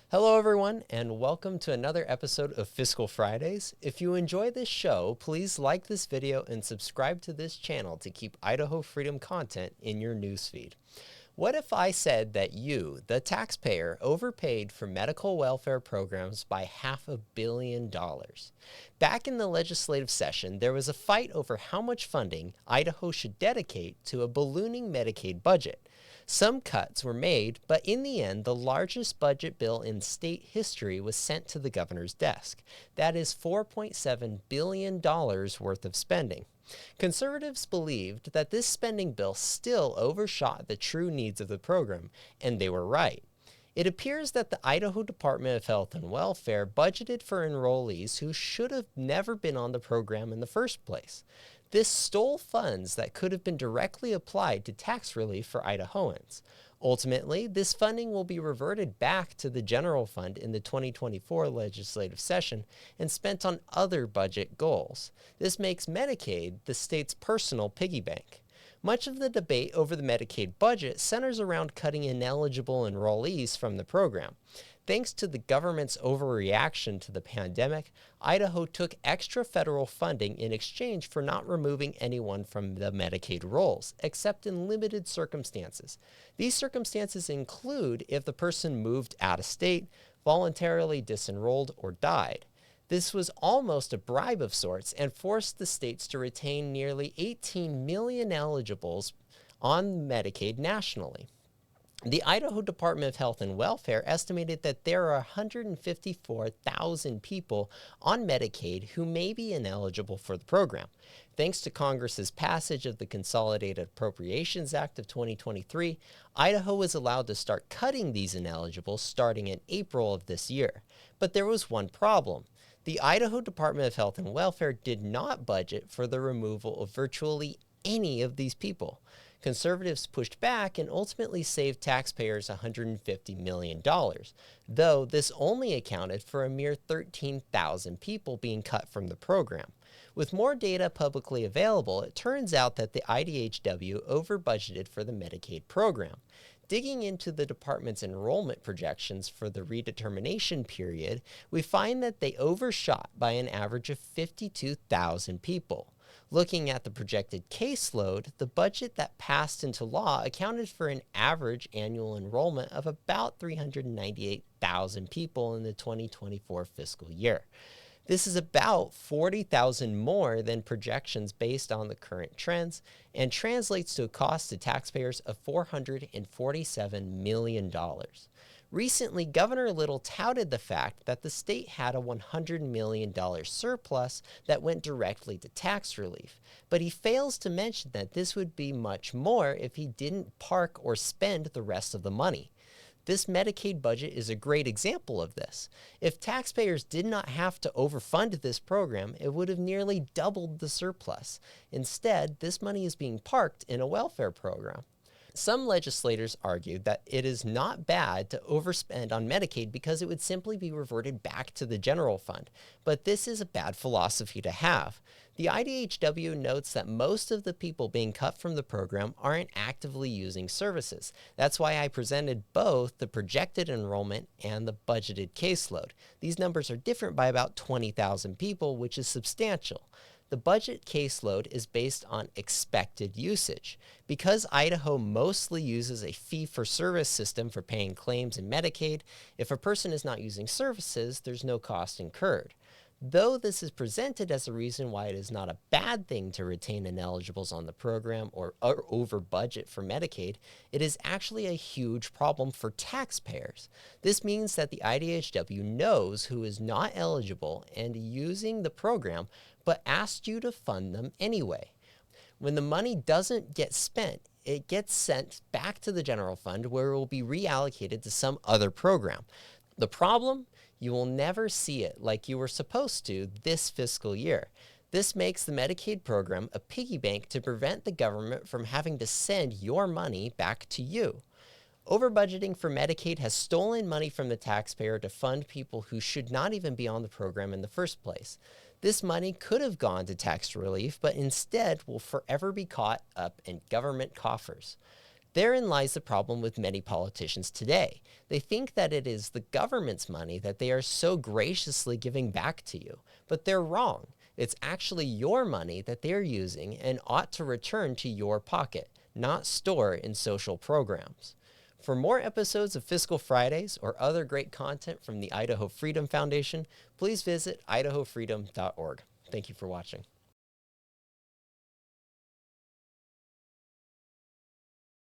Hello, everyone, and welcome to another episode of Fiscal Fridays. If you enjoy this show, please like this video and subscribe to this channel to keep Idaho Freedom content in your newsfeed. What if I said that you, the taxpayer, overpaid for medical welfare programs by $500 million? Back in the legislative session, there was a fight over how much funding Idaho should dedicate to a ballooning Medicaid budget. Some cuts were made, but in the end, the largest budget bill in state history was sent to the governor's desk. That is $4.7 billion worth of spending. Conservatives believed that this spending bill still overshot the true needs of the program, and they were right. It appears that the Idaho Department of Health and Welfare budgeted for enrollees who should have never been on the program in the first place. This stole funds that could have been directly applied to tax relief for Idahoans. Ultimately, this funding will be reverted back to the general fund in the 2024 legislative session and spent on other budget goals. This makes Medicaid the state's personal piggy bank. Much of the debate over the Medicaid budget centers around cutting ineligible enrollees from the program. Thanks to the government's overreaction to the pandemic, Idaho took extra federal funding in exchange for not removing anyone from the Medicaid rolls, except in limited circumstances. These circumstances include if the person moved out of state, voluntarily disenrolled, or died. This was almost a bribe of sorts and forced the states to retain nearly 18 million eligibles on Medicaid nationally. The Idaho Department of Health and Welfare estimated that there are 154,000 people on Medicaid who may be ineligible for the program. Thanks to Congress's passage of the Consolidated Appropriations Act of 2023, Idaho was allowed to start cutting these ineligibles starting in April of this year. But there was one problem. The Idaho Department of Health and Welfare did not budget for the removal of virtually any of these people. Conservatives pushed back and ultimately saved taxpayers $150 million, though this only accounted for a mere 13,000 people being cut from the program. With more data publicly available, it turns out that the IDHW over-budgeted for the Medicaid program. Digging into the department's enrollment projections for the redetermination period, we find that they overshot by an average of 52,000 people. Looking at the projected caseload, the budget that passed into law accounted for an average annual enrollment of about 398,000 people in the 2024 fiscal year. This is about 40,000 more than projections based on the current trends and translates to a cost to taxpayers of $447 million. Recently, Governor Little touted the fact that the state had a $100 million surplus that went directly to tax relief, but he fails to mention that this would be much more if he didn't park or spend the rest of the money. This Medicaid budget is a great example of this. If taxpayers did not have to overfund this program, it would have nearly doubled the surplus. Instead, this money is being parked in a welfare program. Some legislators argued that it is not bad to overspend on Medicaid because it would simply be reverted back to the general fund, but this is a bad philosophy to have. The IDHW notes that most of the people being cut from the program aren't actively using services. That's why I presented both the projected enrollment and the budgeted caseload. These numbers are different by about 20,000 people, which is substantial. The budget caseload is based on expected usage. Because Idaho mostly uses a fee-for-service system for paying claims in Medicaid, if a person is not using services, there's no cost incurred. Though this is presented as a reason why it is not a bad thing to retain ineligibles on the program or over budget for Medicaid, it is actually a huge problem for taxpayers. This means that the IDHW knows who is not eligible and using the program, but asked you to fund them anyway. When the money doesn't get spent, it gets sent back to the general fund where it will be reallocated to some other program. The problem? You will never see it like you were supposed to this fiscal year. This makes the Medicaid program a piggy bank to prevent the government from having to send your money back to you. Over-budgeting for Medicaid has stolen money from the taxpayer to fund people who should not even be on the program in the first place. This money could have gone to tax relief, but instead will forever be caught up in government coffers. Therein lies the problem with many politicians today. They think that it is the government's money that they are so graciously giving back to you, but they're wrong. It's actually your money that they're using and ought to return to your pocket, not store in social programs. For more episodes of Fiscal Fridays or other great content from the Idaho Freedom Foundation, please visit idahofreedom.org. Thank you for watching.